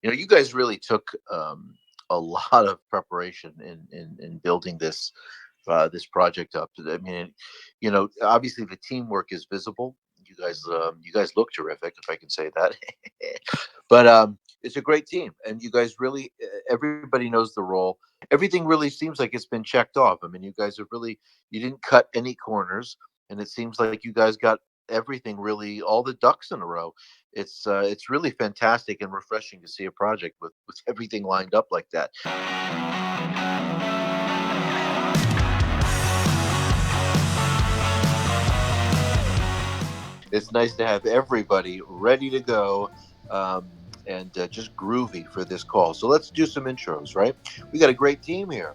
You guys really took a lot of preparation in building this project up. I mean, obviously the teamwork is visible. You guys look terrific, if I can say that. But it's a great team, and you guys really, everybody knows the role. Everything really seems like it's been checked off. I mean, you guys have really, you didn't cut any corners, and it seems like you guys got everything really, all the ducks in a row. It's really fantastic and refreshing to see a project with everything lined up like that. It's nice to have everybody ready to go, um, and just groovy for this call. So let's do some intros, right? We got a great team here.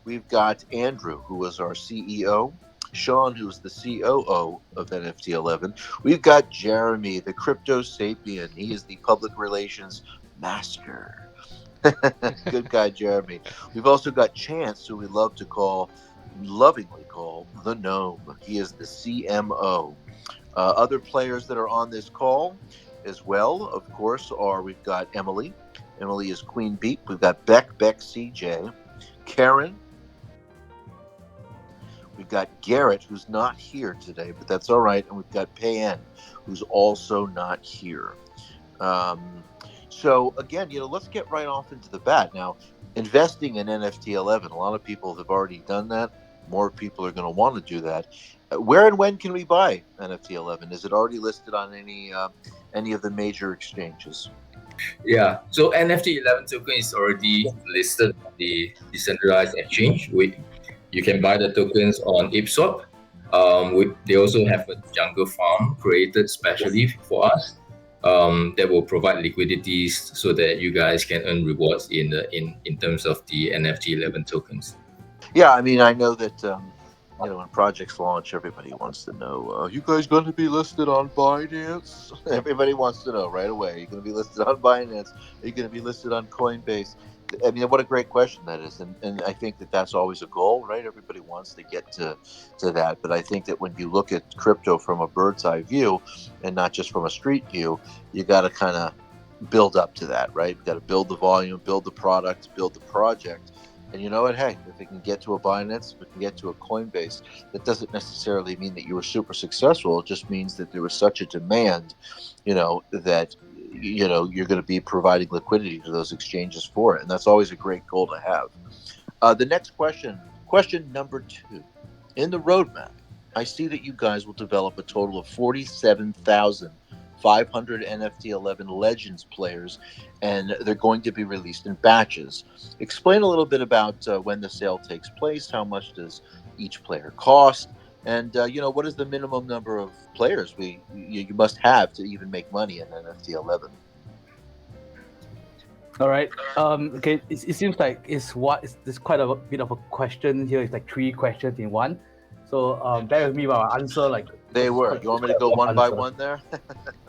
We've got Andrew, who is our CEO. Sean, who's the COO of NFT11. We've got Jeremy, the crypto sapien. He is the public relations master. Good guy, Jeremy. We've also got Chance, who we lovingly call the gnome. He is the CMO. Other players that are on this call as well, of course, are we've got Emily. Emily is Queen Beep. We've got Beck CJ. Karen. We've got Garrett, who's not here today, but that's all right. And we've got Payen, who's also not here. So again, let's get right off into the bat. Now, investing in NFT 11, a lot of people have already done that. More people are going to want to do that. Where and when can we buy NFT 11? Is it already listed on any of the major exchanges? Yeah, so NFT11 token is already listed on the decentralized exchange. You can buy the tokens on ApeSwap. They also have a jungle farm created specially for us that will provide liquidities so that you guys can earn rewards in terms of the NFT11 tokens. Yeah, I mean, I know that when projects launch, everybody wants to know, you guys going to be listed on Binance? Everybody wants to know right away. Are you going to be listed on Binance? Are you going to be listed on Coinbase? I mean, what a great question that is, and I think that that's always a goal, right? Everybody wants to get to that, but I think that when you look at crypto from a bird's eye view, and not just from a street view, you got to kind of build up to that, right? You got to build the volume, build the product, build the project. And you know what? Hey, if it can get to a Binance, if it can get to a Coinbase, that doesn't necessarily mean that you were super successful. It just means that there was such a demand, that you're going to be providing liquidity to those exchanges for it, and that's always a great goal to have. The next question number 2, in the roadmap, I see that you guys will develop a total of 47,500 NFT 11 Legends players, and they're going to be released in batches. Explain a little bit about when the sale takes place, how much does each player cost, and what is the minimum number of players you must have to even make money in NFT 11? All right. Okay. It seems like there's quite a bit of a question here. It's like 3 questions in one. So bear with me while I answer. They were. You want me to go one by one there?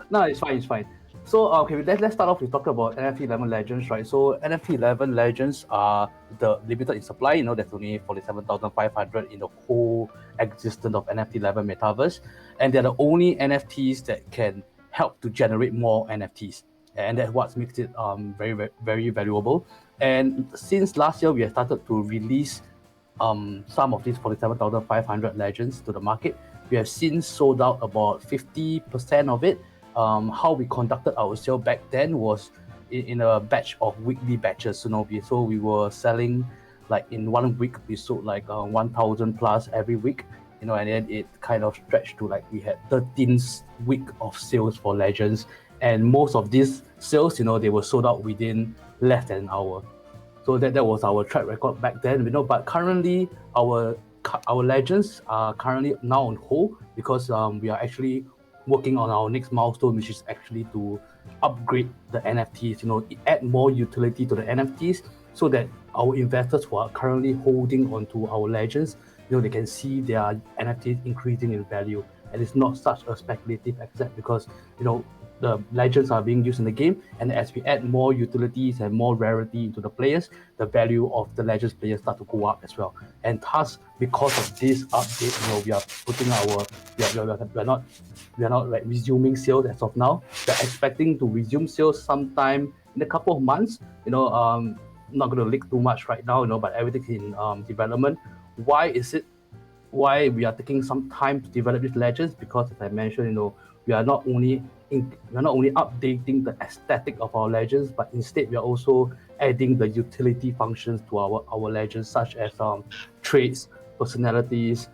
No, it's fine. It's fine. So okay, let's start off with talking about NFT 11 Legends, right? So NFT 11 Legends are the limited in supply. There's only 47,500 in the whole existence of NFT 11 Metaverse, and they're the only NFTs that can help to generate more NFTs, and that's what makes it very, very, very valuable. And since last year, we have started to release some of these 47,500 Legends to the market. We have since sold out about 50% of it. How we conducted our sale back then was in a batch of weekly batches. So we were selling, like in 1 week we sold like 1,000 plus every week. And then it kind of stretched to like we had 13th week of sales for Legends, and most of these sales, they were sold out within less than an hour. So that was our track record back then. But currently our Legends are currently now on hold because we are actually working on our next milestone, which is actually to upgrade the NFTs, add more utility to the NFTs so that our investors who are currently holding onto our Legends, they can see their NFTs increasing in value. And it's not such a speculative asset because, the legends are being used in the game, and as we add more utilities and more rarity into the players, the value of the legends players start to go up as well. And thus, because of this update, we are putting our we are not like resuming sales as of now. We're expecting to resume sales sometime in a couple of months. Not going to leak too much right now, but everything's in development. Why is it? Why we are taking some time to develop these legends? Because as I mentioned, we are not only updating the aesthetic of our legends, but instead we are also adding the utility functions to our legends, such as traits, personalities,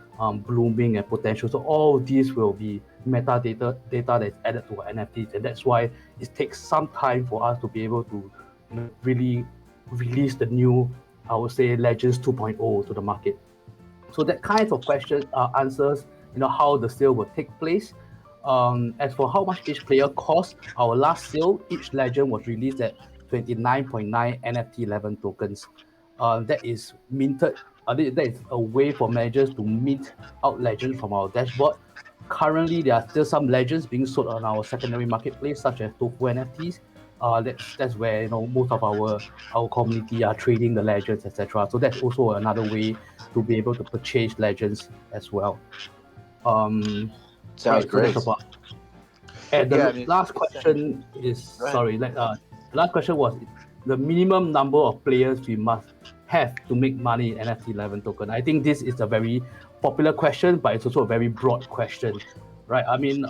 blooming, and potential. So all these will be metadata that's added to our NFTs, and that's why it takes some time for us to be able to really release the new, I would say, Legends 2.0 to the market. So that kinds of questions answers how the sale will take place. As for how much each player costs, our last sale, each legend was released at 29.9 NFT11 tokens. That is minted. That is a way for managers to mint out legends from our dashboard. Currently, there are still some legends being sold on our secondary marketplace, such as Tofu NFTs. That's where most of our community are trading the legends, etc. So that's also another way to be able to purchase legends as well. Sounds So that's great. about. And Yeah, I the mean, last question is, go ahead. sorry, the last question was the minimum number of players we must have to make money in NFT11 token. I think this is a very popular question, but it's also a very broad question, right? I mean,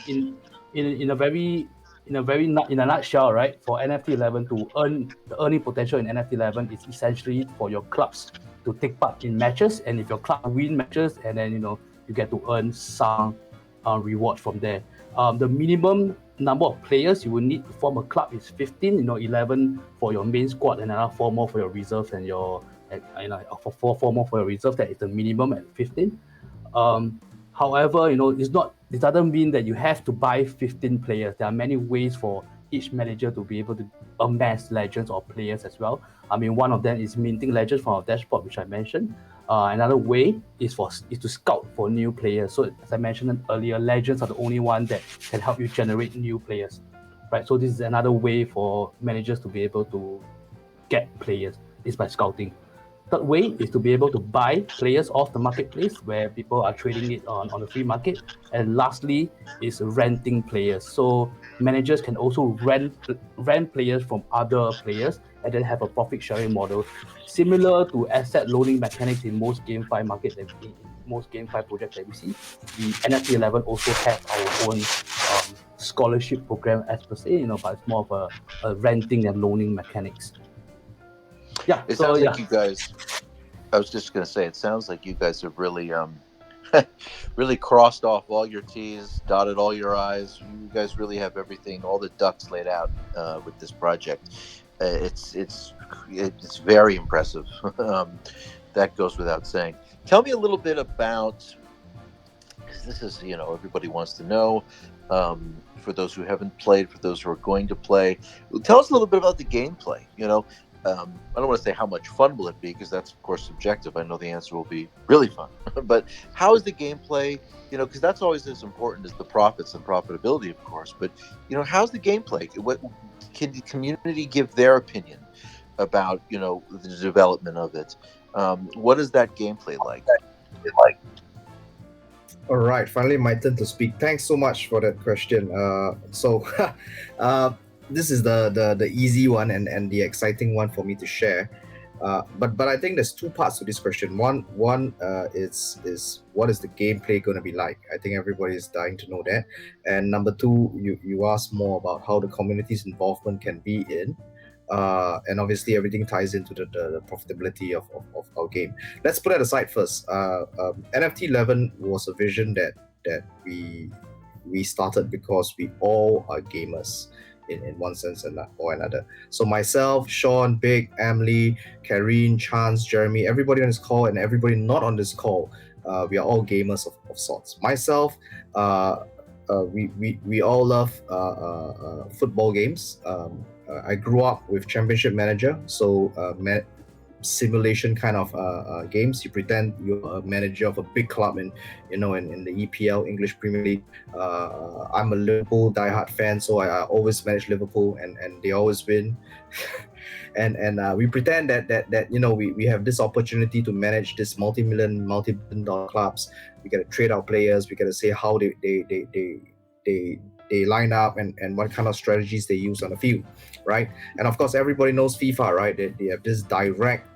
in a very in a nutshell, right? For NFT11 to earn the earning potential in NFT11 is essentially for your clubs to take part in matches, and if your club win matches, and then you get to earn some reward from there. The minimum number of players you will need to form a club is 15. 11 for your main squad, and another 4 more for your reserves, and for four more for your reserves. That is the minimum at 15. However, it doesn't mean that you have to buy 15 players. There are many ways for each manager to be able to amass legends or players as well. I mean, one of them is minting legends from our dashboard, which I mentioned. Another way is to scout for new players. So as I mentioned earlier, legends are the only one that can help you generate new players, right? So this is another way for managers to be able to get players is by scouting. Third way is to be able to buy players off the marketplace where people are trading it on the free market. And lastly is renting players. So managers can also rent players from other players and then have a profit sharing model, similar to asset loaning mechanics in most GameFi market in most GameFi projects that we see. The NFT11 also have our own scholarship program as per se, but it's more of a renting and loaning mechanics. Yeah. It So sounds yeah. like you guys. I was just gonna say, it sounds like you guys have really, really crossed off all your T's, dotted all your I's. You guys really have everything, all the ducks laid out with this project. It's very impressive. That goes without saying. Tell me a little bit about, because this is, everybody wants to know. For those who haven't played, for those who are going to play, tell us a little bit about the gameplay. I don't want to say how much fun will it be, because that's of course subjective. I know the answer will be really fun. But how is the gameplay? Because that's always as important as the profits and profitability, of course. But how's the gameplay? What can the community give their opinion about the development of it? What is that gameplay like? All right, finally my turn to speak. Thanks so much for that question. This is the easy one and the exciting one for me to share. But I think there's two parts to this question. One is what is the gameplay going to be like? I think everybody is dying to know that. And number two, you asked more about how the community's involvement can be in. And obviously everything ties into the profitability of our game. Let's put that aside first. NFT11 was a vision that we started because we all are gamers in one sense or another. So myself, Sean, Big, Emily, Karine, Chance, Jeremy, everybody on this call and everybody not on this call, we are all gamers of sorts. Myself, we all love football games. I grew up with Championship Manager, so simulation kind of games. You pretend you're a manager of a big club in the EPL, English Premier League. I'm a Liverpool diehard fan, so I always manage Liverpool, and they always win. and we pretend that we have this opportunity to manage this multi-billion dollar clubs. We got to trade our players. We got to say how they line up and what kind of strategies they use on the field, right? And of course, everybody knows FIFA, right? They have this direct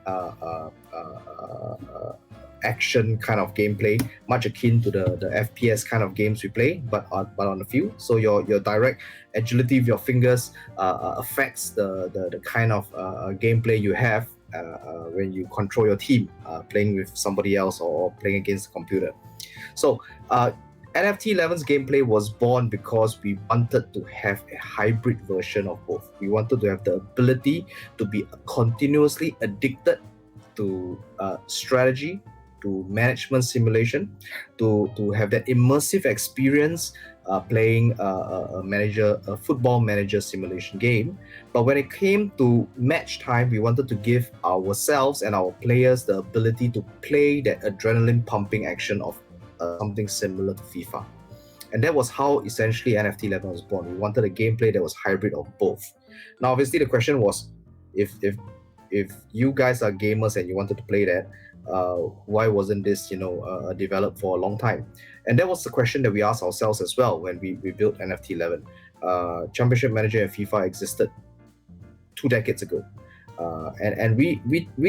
action kind of gameplay, much akin to the FPS kind of games we play, but on the field. So your direct agility of your fingers affects the kind of gameplay you have when you control your team, playing with somebody else or playing against the computer. So NFT 11's gameplay was born because we wanted to have a hybrid version of both. We wanted to have the ability to be continuously addicted to strategy, to management simulation, to have that immersive experience playing a football manager simulation game. But when it came to match time, we wanted to give ourselves and our players the ability to play that adrenaline pumping action of something similar to FIFA. And that was how essentially NFT 11 was born. We wanted a gameplay that was hybrid of both. Now, obviously, the question was, if you guys are gamers and you wanted to play that, why wasn't this developed for a long time? And that was the question that we asked ourselves as well when we built NFT 11. Championship Manager and FIFA existed 2 decades ago, and we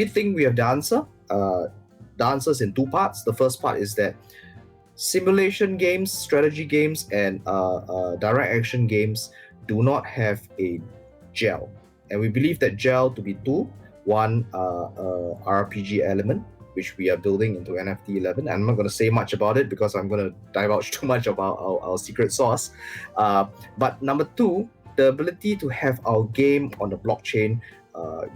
think we have the answer. The answer is in 2 parts. The first part is that simulation games, strategy games, and direct action games do not have a gel, and we believe that gel to be 2. One, RPG element, which we are building into NFT 11. I'm not going to say much about it because I'm going to divulge too much about our secret sauce. But number 2, the ability to have our game on the blockchain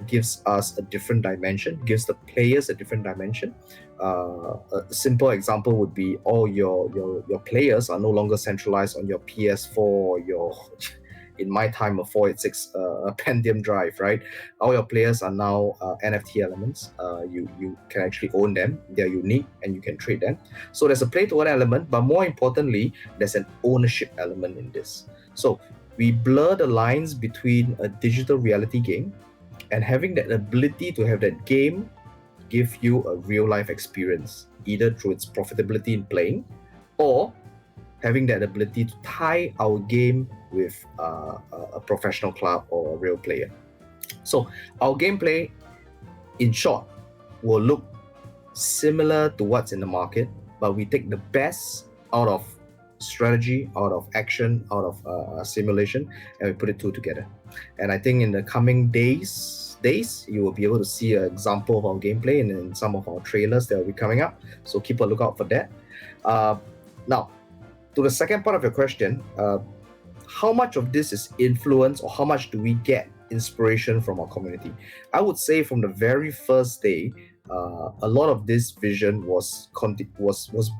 gives us a different dimension, gives the players a different dimension. A simple example would be all your players are no longer centralized on your PS4, in my time, a 486 Pentium drive, right? All your players are now NFT elements. You can actually own them. They're unique and you can trade them. So there's a play to earn element, but more importantly, there's an ownership element in this. So we blur the lines between a digital reality game and having that ability to have that game give you a real life experience, either through its profitability in playing or having that ability to tie our game with a professional club or a real player. So our gameplay, in short, will look similar to what's in the market, but we take the best out of strategy, out of action, out of simulation, and we put it 2 together. And I think in the coming days, you will be able to see an example of our gameplay in some of our trailers that will be coming up. So keep a lookout for that. Now, to the second part of your question, how much of this is influence, or how much do we get inspiration from our community? I would say from the very first day, a lot of this vision was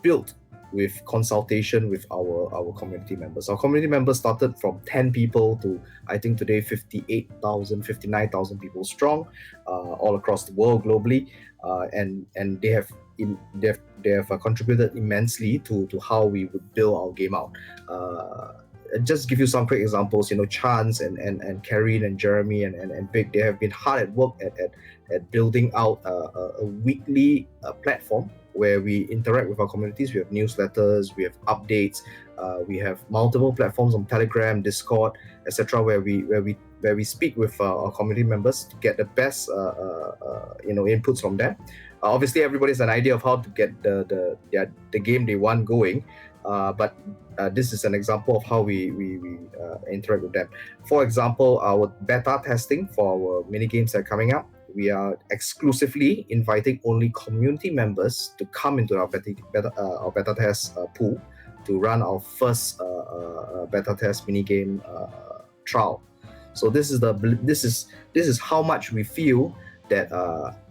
built with consultation with our community members. Our community members started from 10 people to, I think today, 58,000, 59,000 people strong, all across the world globally, and they have contributed immensely to how we would build our game out. Just give you some quick examples. Chance and Karine and Jeremy and Vic, they have been hard at work at building out a weekly platform where we interact with our communities. We have newsletters, we have updates, we have multiple platforms on Telegram, Discord, etc., where we speak with our community members to get the best inputs from them. Obviously, everybody has an idea of how to get the game they want going, but this is an example of how we interact with them. For example, our beta testing for our mini games that are coming up, we are exclusively inviting only community members to come into our beta test pool to run our first beta test mini game trial. So this is how much we feel that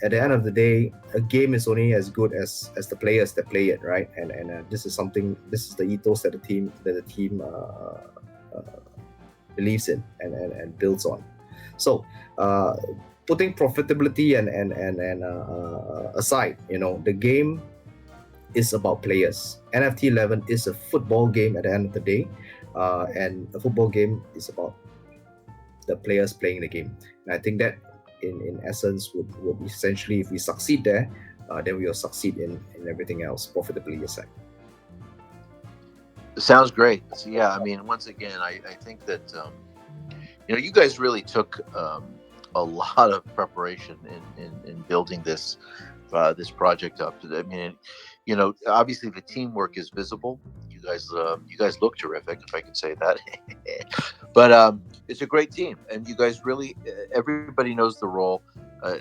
at the end of the day, a game is only as good as the players that play it, right? And this is the ethos that the team believes in and builds on. So putting profitability and aside, the game is about players. NFT 11 is a football game at the end of the day, and a football game is about the players playing the game. And I think that, in essence, would essentially, if we succeed there, then we will succeed in everything else, profitably aside. Sounds great. So, yeah, I mean, once again, I think that you guys really took a lot of preparation in building this project up. I mean, obviously the teamwork is visible. You guys look terrific, if I can say that. But it's a great team, and you guys really, everybody knows the role.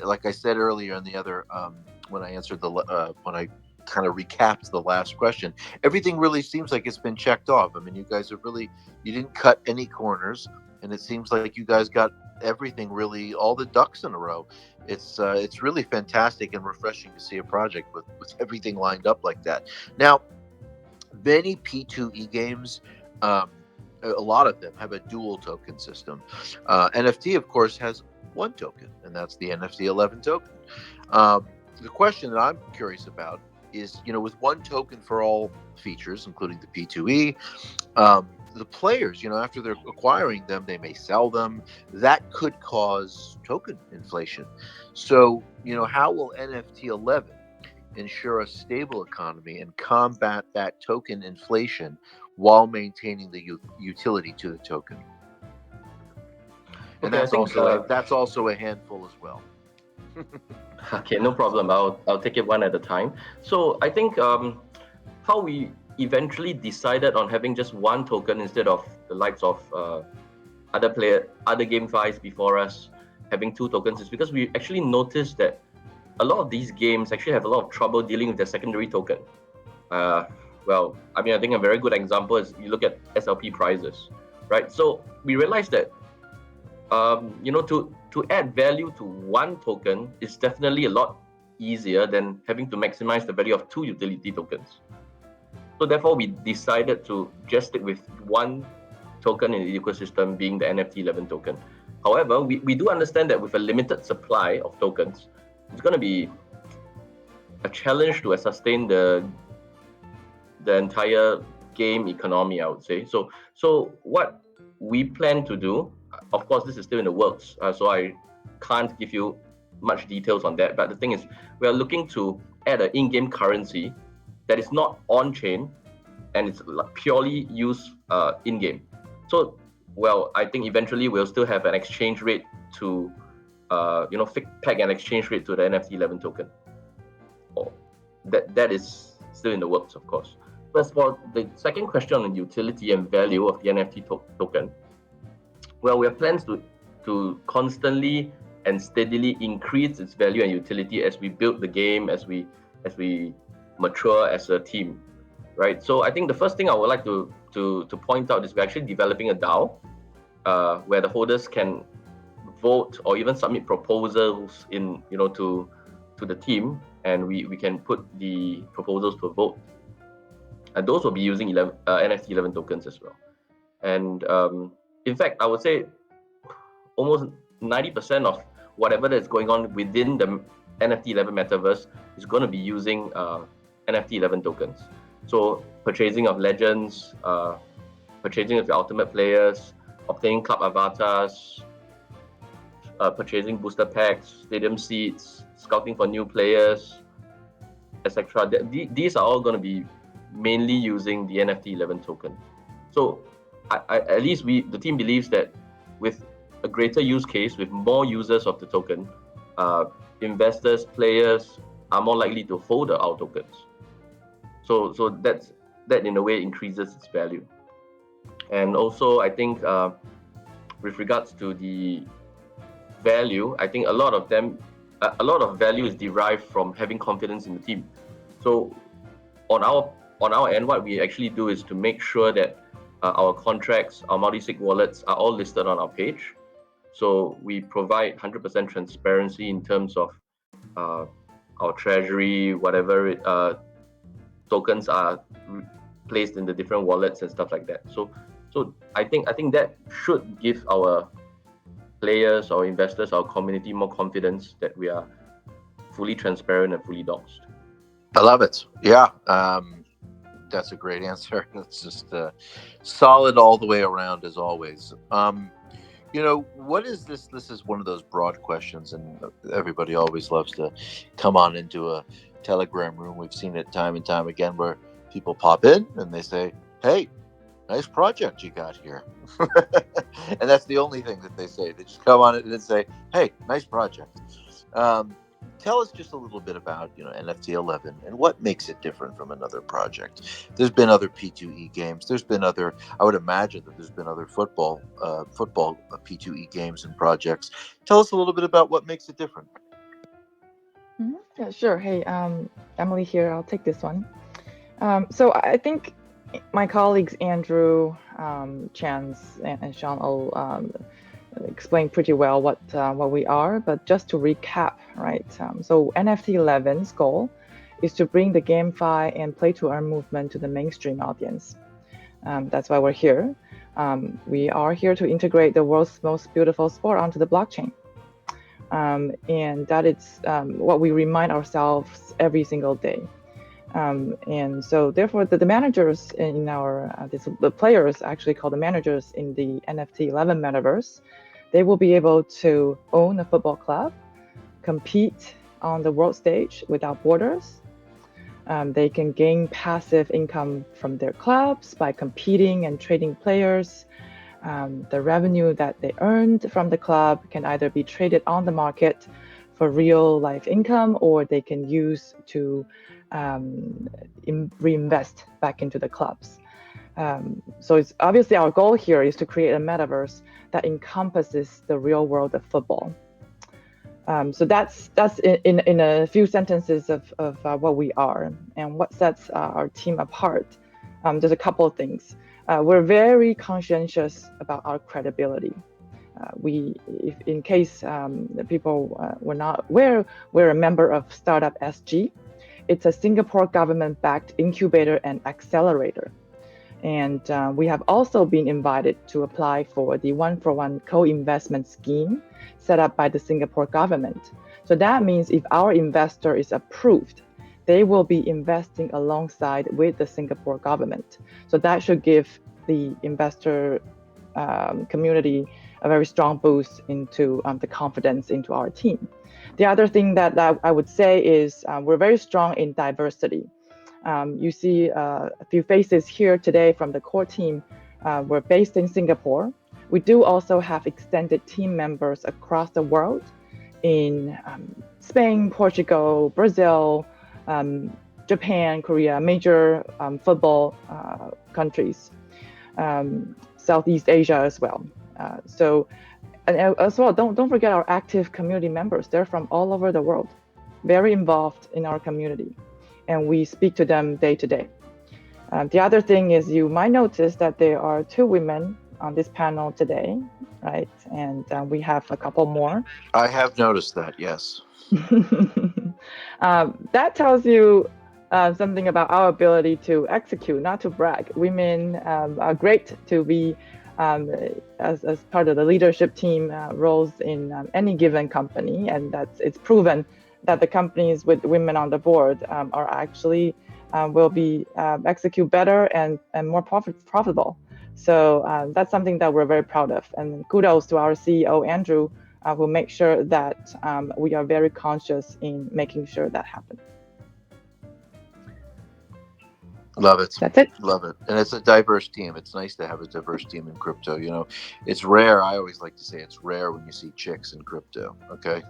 Like I said earlier in the other, when I answered when I kind of recapped the last question, everything really seems like it's been checked off. I mean, you guys are really, you didn't cut any corners, and it seems like you guys got everything, really, all the ducks in a row. It's really fantastic and refreshing to see a project with everything lined up like that. Now, many P2E games, a lot of them have a dual token system. NFT, of course, has one token, and that's the NFT11 token. The question that I'm curious about is, with one token for all features, including the P2E, the players, after they're acquiring them, they may sell them. That could cause token inflation. So, how will NFT 11 ensure a stable economy and combat that token inflation while maintaining the utility to the token? And that's also a handful as well. Okay, no problem. I'll take it one at a time. So I think how we eventually decided on having just one token instead of the likes of other GameFis before us having two tokens is because we actually noticed that a lot of these games actually have a lot of trouble dealing with their secondary token. Well, I think a very good example is you look at SLP prizes, right? So we realized that to add value to one token is definitely a lot easier than having to maximize the value of two utility tokens. So therefore, we decided to just stick with one token in the ecosystem, being the NFT11 token. However, we do understand that with a limited supply of tokens, it's going to be a challenge to sustain the entire game economy, I would say. So what we plan to do, of course, this is still in the works, so I can't give you much details on that. But the thing is, we are looking to add an in-game currency that is not on-chain and it's purely used in-game. So, well, I think eventually we'll still have an exchange rate to, peg an exchange rate to the NFT11 token. That is still in the works, of course. As for the second question on utility and value of the NFT token, well, we have plans to constantly and steadily increase its value and utility as we build the game, as we mature as a team, right? So I think the first thing I would like to point out is we're actually developing a DAO where the holders can vote or even submit proposals to the team, and we can put the proposals to a vote. And those will be using NFT11 tokens as well. And in fact, I would say almost 90% of whatever that's going on within the NFT11 Metaverse is going to be using NFT11 tokens. So purchasing of legends, purchasing of the ultimate players, obtaining club avatars, purchasing booster packs, stadium seats, scouting for new players, etc. These are all going to be mainly using the NFT11 token. So at least the team believes that with a greater use case, with more users of the token, investors, players are more likely to hold our tokens. So that in a way increases its value. And also, I think with regards to the value, I think a lot of value is derived from having confidence in the team. So on our end, what we actually do is to make sure that our contracts, our multi-sig wallets are all listed on our page. So we provide 100% transparency in terms of our treasury, whatever tokens are placed in the different wallets and stuff like that. So I think that should give our players or investors, our community, more confidence that we are fully transparent and fully doxed. I love it. Yeah. That's a great answer. It's just solid all the way around, as always. What is this? This is one of those broad questions, and everybody always loves to come on into a Telegram room. We've seen it time and time again where people pop in and they say, "Hey, nice project you got here." And that's the only thing that they say. They just come on it and say, "Hey, nice project." Tell us just a little bit about NFT11 and what makes it different from another project. There's been other P2E games. There's been other. I would imagine that there's been other football P2E games and projects. Tell us a little bit about what makes it different. Yeah, sure. Hey, Emily here. I'll take this one. So I think my colleagues Andrew, Chance, and Sean all explained pretty well what we are. But just to recap, right? So NFT11's goal is to bring the GameFi and play-to-earn movement to the mainstream audience. That's why we're here. We are here to integrate the world's most beautiful sport onto the blockchain. And that is what we remind ourselves every single day. And so therefore the managers in our, the players actually called the managers in the NFT11 Metaverse, they will be able to own a football club, compete on the world stage without borders. They can gain passive income from their clubs by competing and trading players. The revenue that they earned from the club can either be traded on the market for real life income, or they can use to reinvest back into the clubs. So it's obviously our goal here is to create a metaverse that encompasses the real world of football. So that's in a few sentences of what we are and what sets our team apart. There's a couple of things. We're very conscientious about our credibility. If in case people were not aware, we're a member of Startup SG. It's a Singapore government-backed incubator and accelerator. And we have also been invited to apply for the 1-for-1 co-investment scheme set up by the Singapore government. So that means if our investor is approved, they will be investing alongside with the Singapore government. So that should give the investor community a very strong boost into the confidence into our team. The other thing that I would say is we're very strong in diversity. You see a few faces here today from the core team. We're based in Singapore. We do also have extended team members across the world in Spain, Portugal, Brazil, Japan, Korea, major football countries, Southeast Asia as well. And as well, don't forget our active community members. They're from all over the world, very involved in our community, and we speak to them day to day. The other thing is you might notice that there are 2 women on this panel today, right? And we have a couple more. I have noticed that, yes. That tells you something about our ability to execute, not to brag. Women are great to be as part of the leadership team roles in any given company, and it's proven that the companies with women on the board are actually will be execute better and more profitable. So that's something that we're very proud of, and kudos to our CEO Andrew, who make sure that we are very conscious in making sure that happens. Love it. That's it. Love it. And it's a diverse team. It's nice to have a diverse team in crypto. It's rare. I always like to say it's rare when you see chicks in crypto. Okay.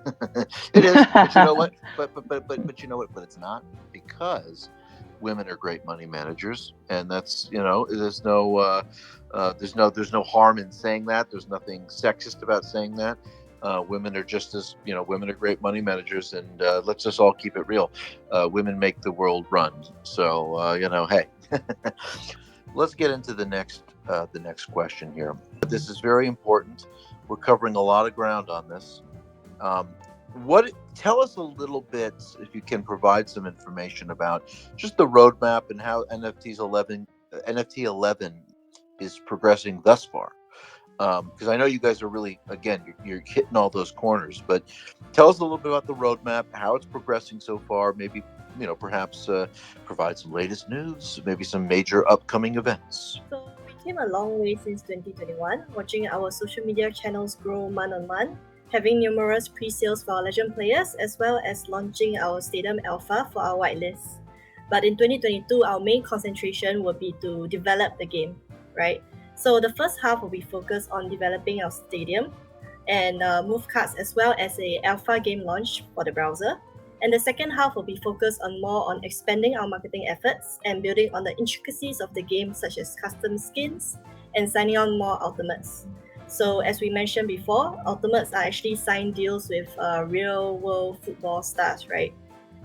It is. But you know what? But you know what? But it's not, because women are great money managers, and that's there's no harm in saying that. There's nothing sexist about saying that. Women are just as women are great money managers, and let's just all keep it real. Women make the world run. So hey, let's get into the next question here. This is very important. We're covering a lot of ground on this. Tell us a little bit, if you can provide some information about just the roadmap and how NFT11 is progressing thus far. because I know you guys are really, again, you're hitting all those corners. But tell us a little bit about the roadmap, how it's progressing so far. Maybe perhaps provide some latest news, maybe some major upcoming events. So we came a long way since 2021, watching our social media channels grow month on month, having numerous pre-sales for our Legend players, as well as launching our Stadium Alpha for our whitelist. But in 2022, our main concentration will be to develop the game, right? So the first half will be focused on developing our stadium and move cards, as well as a alpha game launch for the browser. And the second half will be focused on more on expanding our marketing efforts and building on the intricacies of the game, such as custom skins and signing on more ultimates. So as we mentioned before, ultimates are actually signed deals with real world football stars, right?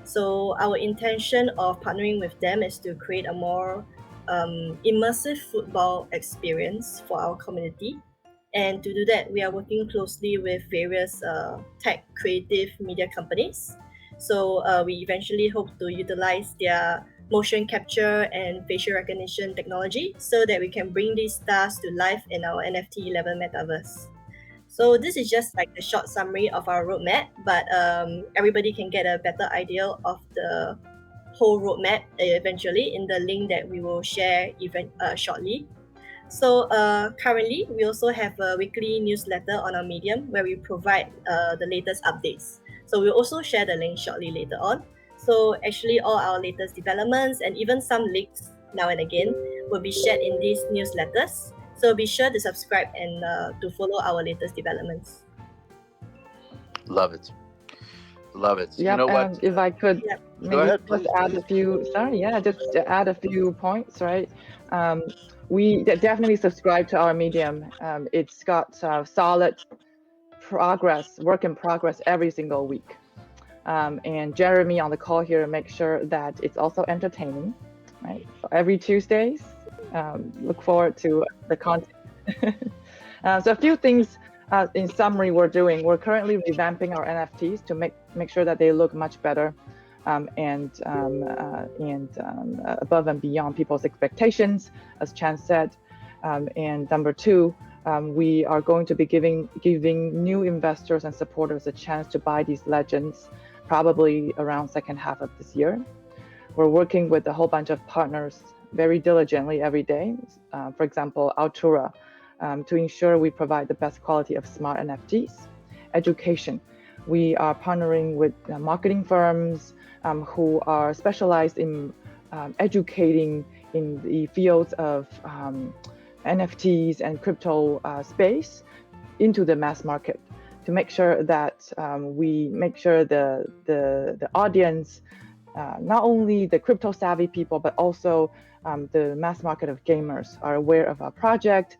So our intention of partnering with them is to create a more immersive football experience for our community. And to do that, we are working closely with various tech creative media companies. So we eventually hope to utilize their motion capture and facial recognition technology so that we can bring these stars to life in our NFT11 Metaverse. So this is just like the short summary of our roadmap, but everybody can get a better idea of the whole roadmap eventually in the link that we will share shortly. So currently, we also have a weekly newsletter on our Medium where we provide the latest updates. So we'll also share the link shortly later on. So actually, all our latest developments and even some leaks now and again will be shared in these newsletters. So be sure to subscribe and to follow our latest developments. Love it. Love it. Yep, You know what? and if I could Yep. maybe ahead, just please, add please. a few, sorry, yeah, just to add a few points, right? We definitely subscribe to our Medium. It's got solid progress, work in progress every single week. And Jeremy on the call here makes sure that it's also entertaining, right? So every Tuesdays, look forward to the content. So a few things in summary we're doing. We're currently revamping our NFTs to make sure that they look much better and above and beyond people's expectations, as Chan said. And number two, we are going to be giving new investors and supporters a chance to buy these legends, probably around second half of this year. We're working with a whole bunch of partners very diligently every day. For example, Altura, to ensure we provide the best quality of smart NFTs. Education, we are partnering with marketing firms who are specialized in educating in the fields of NFTs and crypto space into the mass market to make sure that we make sure the audience, not only the crypto savvy people, but also the mass market of gamers are aware of our project,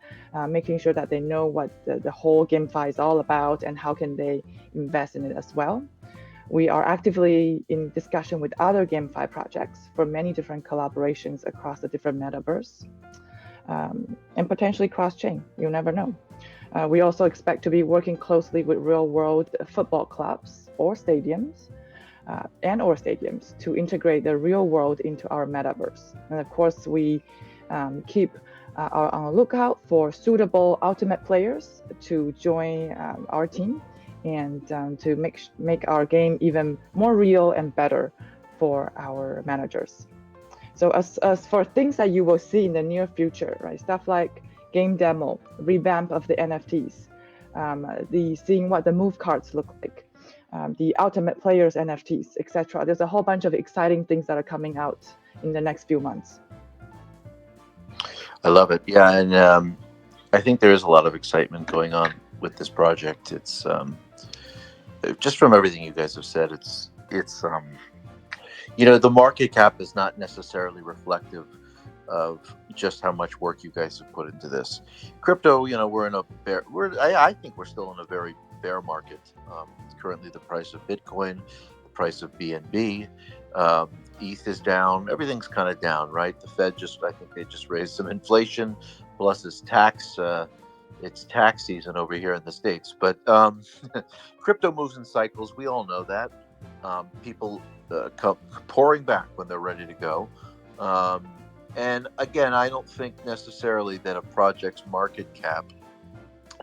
making sure that they know what the whole GameFi is all about and how can they invest in it as well. We are actively in discussion with other GameFi projects for many different collaborations across the different metaverse and potentially cross-chain. You never know. We also expect to be working closely with real-world football clubs or stadiums to integrate the real world into our metaverse. And of course, we keep on the lookout for suitable ultimate players to join our team and to make our game even more real and better for our managers. So as for things that you will see in the near future, right, stuff like game demo, revamp of the NFTs, seeing what the move cards look like, the ultimate players NFTs, etc. There's a whole bunch of exciting things that are coming out in the next few months. I love it. Yeah, and I think there is a lot of excitement going on with this project. It's just from everything you guys have said, it's the market cap is not necessarily reflective of just how much work you guys have put into this. Crypto, we're in a bear. I think we're still in a very bear market. Currently, the price of Bitcoin, the price of BNB, ETH is down. Everything's kind of down, right? The Fed I think they just raised some inflation, plus it's tax season over here in the States. But crypto moves in cycles. We all know that. People come pouring back when they're ready to go. And again, I don't think necessarily that a project's market cap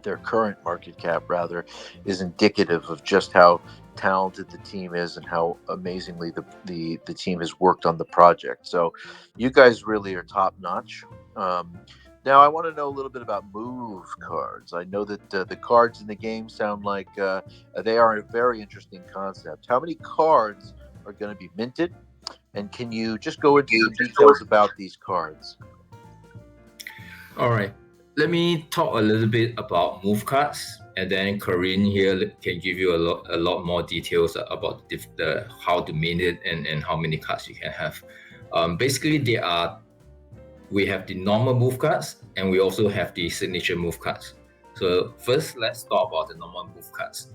their current market cap rather is indicative of just how talented the team is and how amazingly the team has worked on the project. So you guys really are top notch. Now I want to know a little bit about move cards. I know that the cards in the game sound like they are a very interesting concept. How many cards are going to be minted, and can you just go into some details about these cards? All right. Let me talk a little bit about move cards, and then Corinne here can give you a lot more details about the how to mint it and how many cards you can have. Basically, we have the normal move cards, and we also have the signature move cards. So first, let's talk about the normal move cards.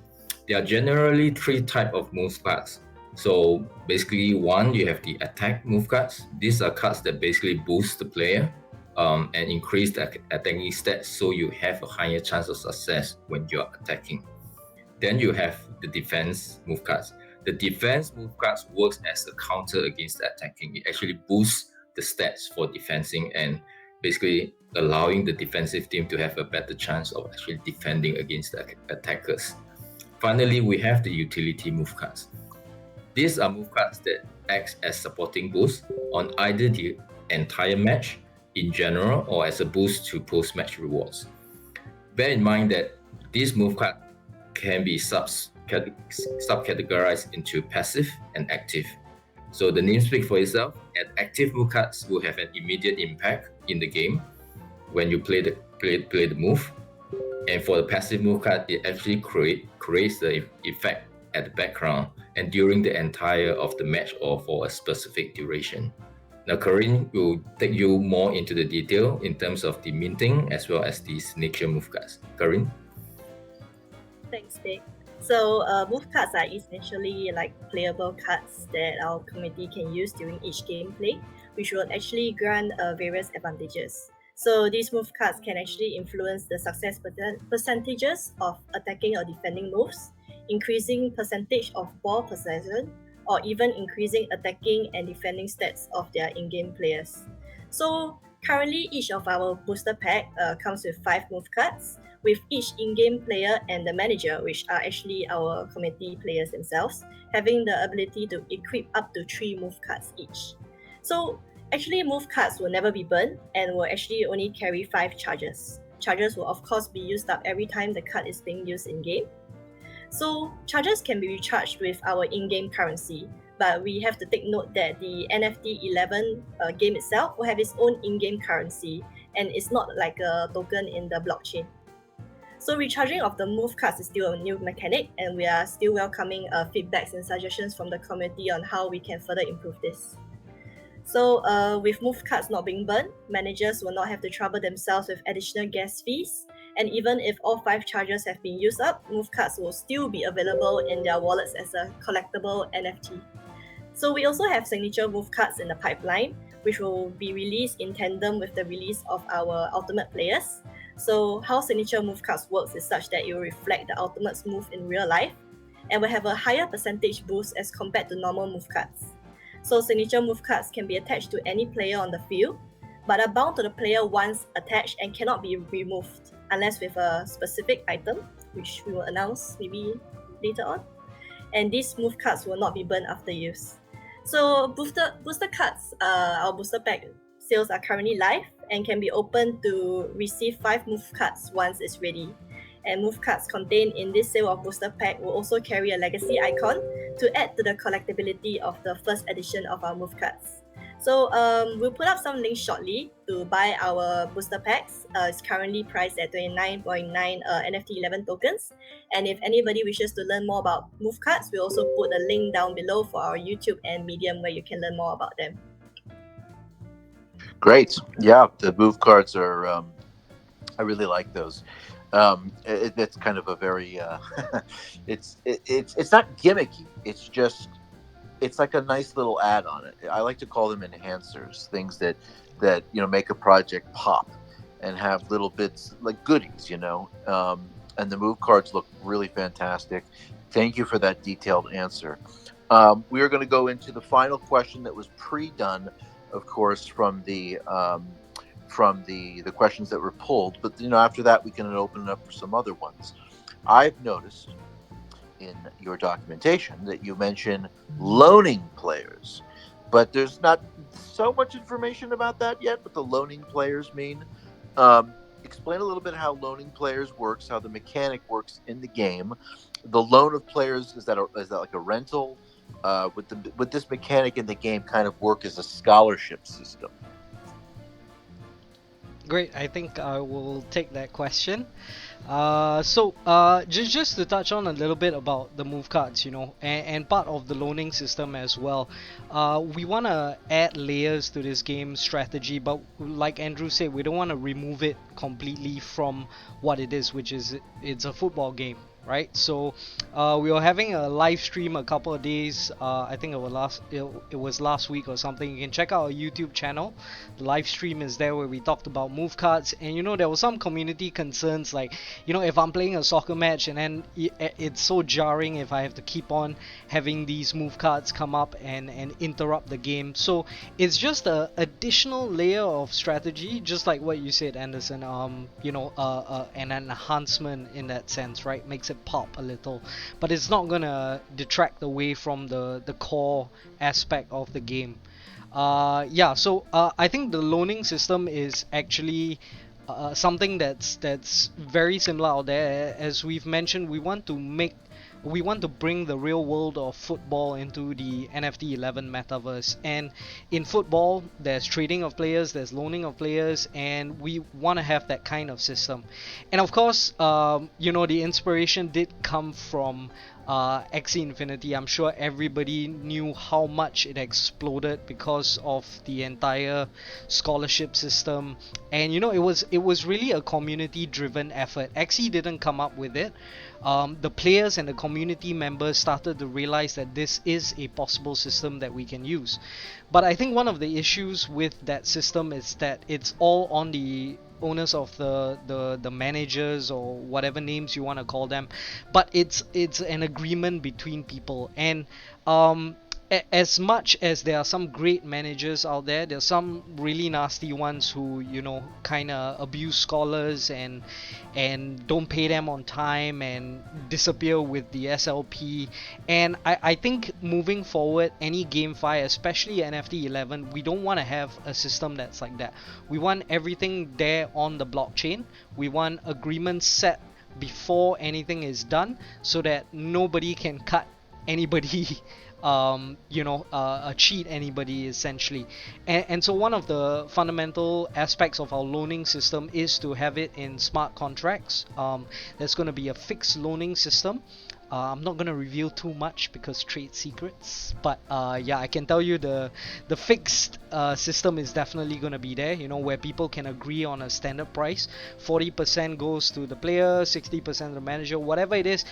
There are generally three types of move cards. So basically, one, you have the attack move cards. These are cards that basically boost the player and increase the attacking stats, so you have a higher chance of success when you're attacking. Then you have the defense move cards. The defense move cards works as a counter against the attacking. It actually boosts the stats for defending and basically allowing the defensive team to have a better chance of actually defending against the attackers. Finally, we have the utility move cards. These are move cards that act as supporting boost on either the entire match in general or as a boost to post-match rewards. Bear in mind that these move cards can be subcategorized into passive and active. So the name speaks for itself, and active move cards will have an immediate impact in the game when you play the move. And for the passive move card, it actually creates the effect at the background and during the entire of the match or for a specific duration. Now, Corinne will take you more into the detail in terms of the minting as well as the signature move cards. Corinne? Thanks, Vic. So move cards are essentially like playable cards that our community can use during each gameplay, which will actually grant various advantages. So these move cards can actually influence the success percentages of attacking or defending moves, increasing percentage of ball possession, or even increasing attacking and defending stats of their in-game players. So currently, each of our booster pack comes with 5 move cards, with each in-game player and the manager, which are actually our community players themselves, having the ability to equip up to 3 move cards each. So actually, move cards will never be burned and will actually only carry 5 charges. Charges will of course be used up every time the card is being used in-game. So charges can be recharged with our in-game currency, but we have to take note that the NFT11 game itself will have its own in-game currency, and it's not like a token in the blockchain. So recharging of the move cards is still a new mechanic, and we are still welcoming feedbacks and suggestions from the community on how we can further improve this. So with move cards not being burned, managers will not have to trouble themselves with additional gas fees. And even if all 5 charges have been used up, move cards will still be available in their wallets as a collectible NFT. So we also have signature move cards in the pipeline, which will be released in tandem with the release of our ultimate players. So how signature move cards works is such that it will reflect the ultimate's move in real life and will have a higher percentage boost as compared to normal move cards. So signature move cards can be attached to any player on the field, but are bound to the player once attached and cannot be removed unless with a specific item, which we will announce maybe later on. And these move cards will not be burned after use. So booster cards, our booster pack sales are currently live and can be opened to receive 5 move cards once it's ready. And move cards contained in this sale of booster pack will also carry a legacy icon to add to the collectability of the first edition of our move cards. So we'll put up some links shortly to buy our booster packs. It's currently priced at 29.9 NFT11 tokens. And if anybody wishes to learn more about move cards, we'll also put a link down below for our YouTube and Medium where you can learn more about them. Great. Yeah, the move cards are, I really like those. It's kind of a very, it's not gimmicky. It's just, it's like a nice little add on it. I like to call them enhancers, things that make a project pop and have little bits like goodies, and the move cards look really fantastic. Thank you for that detailed answer. We are going to go into the final question that was pre-done, of course, from the from the questions that were pulled. But after that, we can open it up for some other ones. I've noticed in your documentation that you mention loaning players, but there's not so much information about that yet. What the loaning players mean. Explain a little bit how loaning players works, how the mechanic works in the game. The loan of players, is that like a rental? Would this mechanic in the game kind of work as a scholarship system? Great, I think I will take that question. Just to touch on a little bit about the move cards, and part of the loaning system as well. We want to add layers to this game strategy, but like Andrew said, we don't want to remove it completely from what it is, which is it's a football game, right? So we were having a live stream a couple of days. I think it was last week or something. You can check out our YouTube channel. The live stream is there where we talked about move cards, and there was some community concerns like, if I'm playing a soccer match and then it's so jarring if I have to keep on having these move cards come up and interrupt the game. So it's just a additional layer of strategy, just like what you said, Anderson. An enhancement in that sense, right? Makes it pop a little, but it's not gonna detract away from the core aspect of the game. I think the loaning system is actually something that's very similar out there. As we've mentioned, we want to bring the real world of football into the NFT11 Metaverse. And in football, there's trading of players, there's loaning of players, and we want to have that kind of system. And of course, the inspiration did come from Axie Infinity. I'm sure everybody knew how much it exploded because of the entire scholarship system, and it was really a community driven effort. Axie didn't come up with it. The players and the community members started to realize that this is a possible system that we can use. But I think one of the issues with that system is that it's all on the owners of the managers, or whatever names you want to call them, but it's an agreement between people. And as much as there are some great managers out there, there's some really nasty ones who kind of abuse scholars and don't pay them on time and disappear with the SLP. And I think moving forward, any GameFi, especially NFT 11, we don't want to have a system that's like that. We want everything there on the blockchain. We want agreements set before anything is done, so that nobody can cut anybody cheat anybody, essentially. And so one of the fundamental aspects of our loaning system is to have it in smart contracts. There's going to be a fixed loaning system. I'm not going to reveal too much because trade secrets, but I can tell you the fixed system is definitely going to be there, where people can agree on a standard price. 40% goes to the player, 60% to the manager, whatever it is.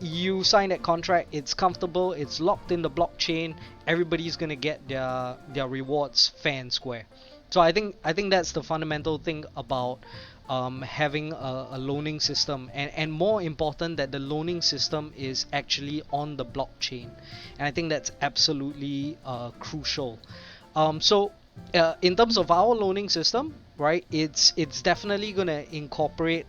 You sign that contract, it's comfortable, it's locked in the blockchain, everybody's gonna get their rewards fair and square. So I think that's the fundamental thing about having a loaning system, and more important, that the loaning system is actually on the blockchain. And I think that's absolutely crucial. In terms of our loaning system, right, it's definitely gonna incorporate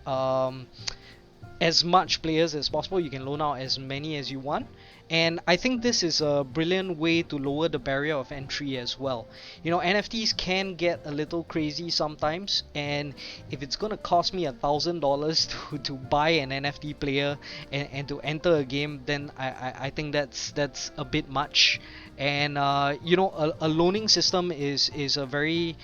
as much players as possible. You can loan out as many as you want, and I think this is a brilliant way to lower the barrier of entry as well. NFTs can get a little crazy sometimes, and if it's gonna cost me $1,000 to buy an NFT player and to enter a game, then I think that's a bit much. And a loaning system is a very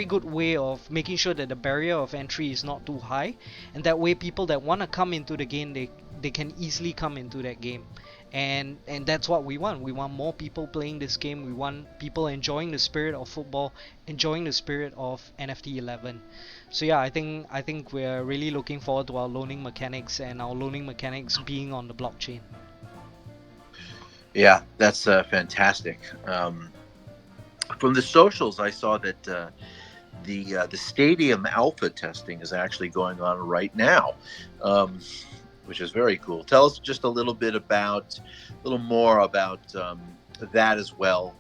good way of making sure that the barrier of entry is not too high, and that way people that want to come into the game, they can easily come into that game. And that's what we want. We want more people playing this game. We want people enjoying the spirit of football, enjoying the spirit of NFT 11. So I think we're really looking forward to our loaning mechanics, and our loaning mechanics being on the blockchain. Yeah, that's fantastic. From the socials, I saw that the stadium alpha testing is actually going on right now, which is very cool. Tell us just a little more about that as well.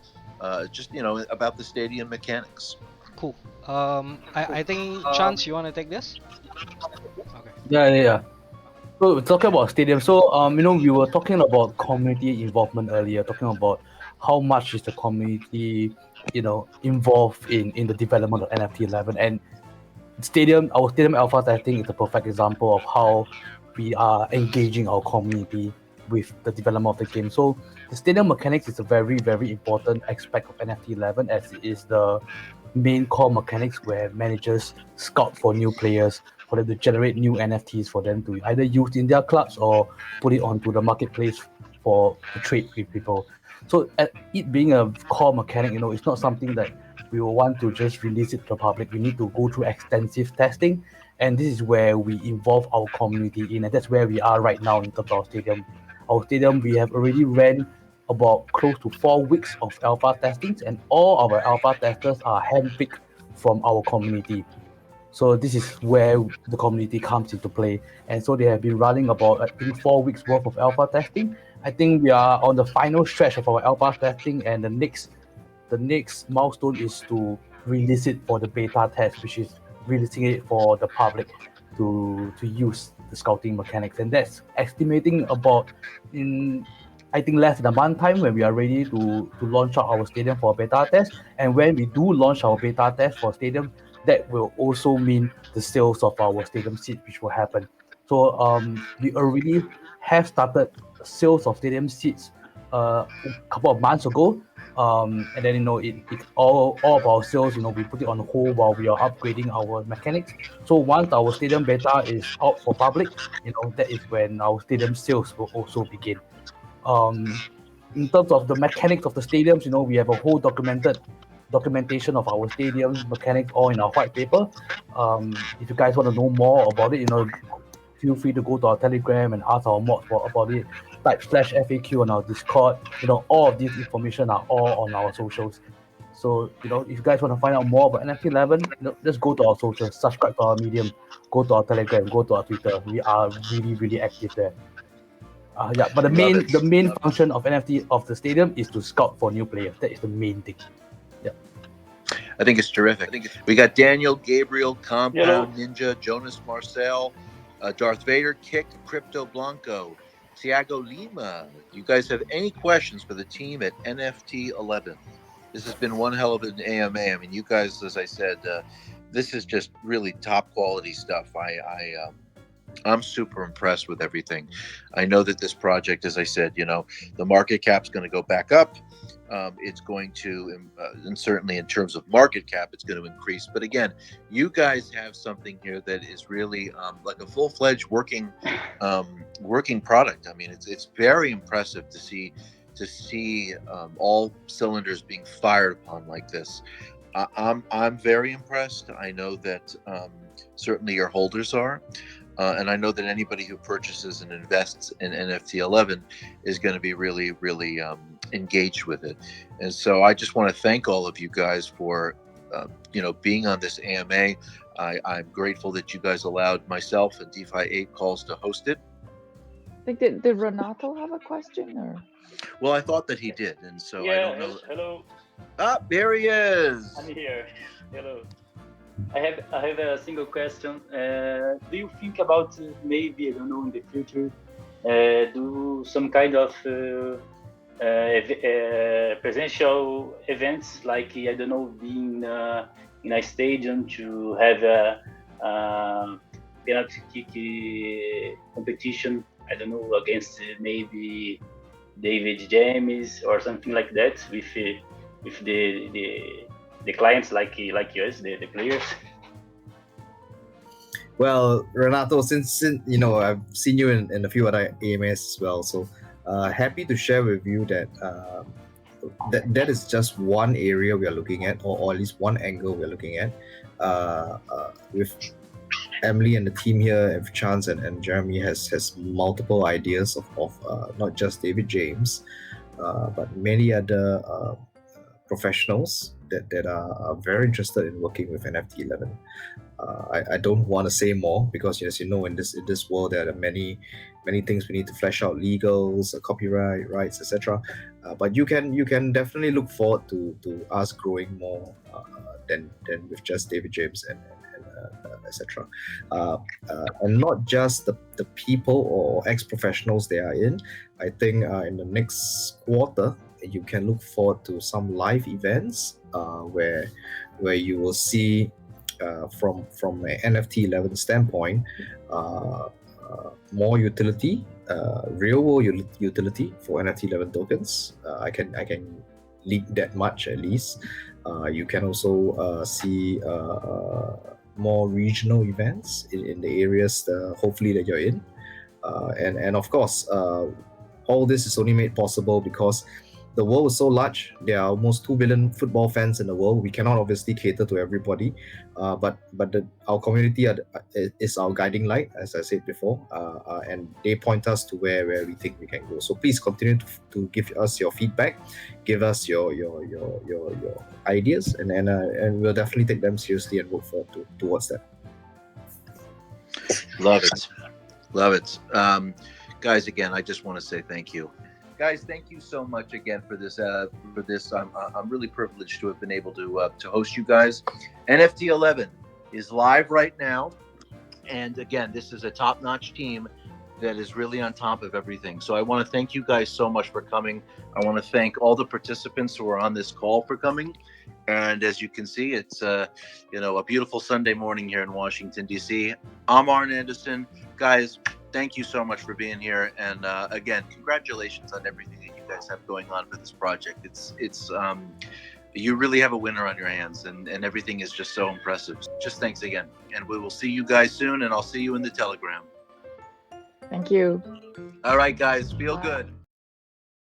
Just about the stadium mechanics. Cool. I think Chance, you want to take this? Okay. Yeah. So we're talking about stadium. So we were talking about community involvement earlier, talking about how much is the community, involved in the development of NFT 11. And our stadium alpha testing is a perfect example of how we are engaging our community with the development of the game. So the stadium mechanics is a very, very important aspect of NFT 11, as it is the main core mechanics where managers scout for new players, for them to generate new NFTs for them to either use in their clubs or put it onto the marketplace for to trade with people. So it being a core mechanic, it's not something that we will want to just release it to the public. We need to go through extensive testing, and this is where we involve our community in, and that's where we are right now in terms of our stadium. Our stadium, we have already ran about close to 4 weeks of alpha testings, and all our alpha testers are handpicked from our community. So this is where the community comes into play. And so they have been running about, I think, 4 weeks worth of alpha testing. I think we are on the final stretch of our alpha testing, and the next milestone is to release it for the beta test, which is releasing it for the public to use the scouting mechanics. And that's estimating about in, I think, less than a month time when we are ready to launch out our stadium for a beta test. And when we do launch our beta test for stadium, that will also mean the sales of our stadium seats, which will happen. So we already have started sales of stadium seats a couple of months ago. And then it all of our sales, we put it on hold while we are upgrading our mechanics. So once our stadium beta is out for public, that is when our stadium sales will also begin. In terms of the mechanics of the stadiums, we have a whole documentation of our stadium mechanics all in our white paper. If you guys want to know more about it, feel free to go to our Telegram and ask our mods about it. Type /FAQ on our Discord. All of this information are all on our socials. So, if you guys want to find out more about NFT 11, just go to our socials, subscribe to our Medium, go to our Telegram, go to our Twitter. We are really, really active there. But the main function of NFT of the stadium is to scout for new players. That is the main thing. I think it's terrific. We got Daniel, Gabriel, Compound, Ninja, Jonas Marcel, Darth Vader, Kick, Crypto Blanco, Tiago Lima. You guys have any questions for the team at NFT11? This has been one hell of an AMA. I mean, you guys, as I said, this is just really top quality stuff. I'm super impressed with everything. I know that this project, as I said, the market cap's going to go back up. It's going to, and certainly in terms of market cap, it's going to increase. But again, you guys have something here that is really like a full-fledged working product. I mean, it's very impressive to see all cylinders being fired upon like this. I'm very impressed. I know that certainly your holders are. And I know that anybody who purchases and invests in NFT 11 is going to be really, really engaged with it. And so I just want to thank all of you guys for, being on this AMA. I'm grateful that you guys allowed myself and DefiApeCalls to host it. I think did Renato have a question or? Well, I thought that he did, and so I don't know. Hello. Ah, there he is. I'm here. Hello. I have a single question. Do you think about maybe, I don't know, in the future, do some kind of presential events, like, I don't know, being in a stadium to have a penalty kick competition, I don't know, against maybe David James or something like that with the clients like yours, the players? Well, Renato, since I've seen you in a few other AMAs as well, so happy to share with you that that is just one area we are looking at, or at least one angle we are looking at. With Emily and the team here, and Chance and Jeremy has multiple ideas of not just David James, but many other professionals that are very interested in working with NFT11. I don't want to say more because, as you know, in this world there are many things we need to flesh out: legals, copyright rights, etc. But you can definitely look forward to us growing more than with just David James and etc. And not just the people or ex-professionals they are in. I think in the next quarter you can look forward to some live events where you will see from an NFT11 standpoint more utility, real world utility for NFT11 tokens. I can leak that much at least. You can also see more regional events in the areas hopefully that you're in, and of course all this is only made possible because the world is so large. There are almost 2 billion football fans in the world. We cannot obviously cater to everybody, but our community is our guiding light, as I said before, and they point us to where we think we can go. So please continue to give us your feedback, give us your ideas, and we'll definitely take them seriously and work forward towards that. Love it. Guys, again, I just want to say thank you. Guys, thank you so much again for this. I'm really privileged to have been able to host you guys. NFT11 is live right now, and again, this is a top-notch team that is really on top of everything. So I want to thank you guys so much for coming. I want to thank all the participants who are on this call for coming. And as you can see, it's a beautiful Sunday morning here in Washington, D.C. I'm Arn Anderson. Guys, thank you so much for being here. And again, congratulations on everything that you guys have going on for this project. It's you really have a winner on your hands, and everything is just so impressive. Just thanks again. And we will see you guys soon, and I'll see you in the Telegram. Thank you. All right, guys, feel good.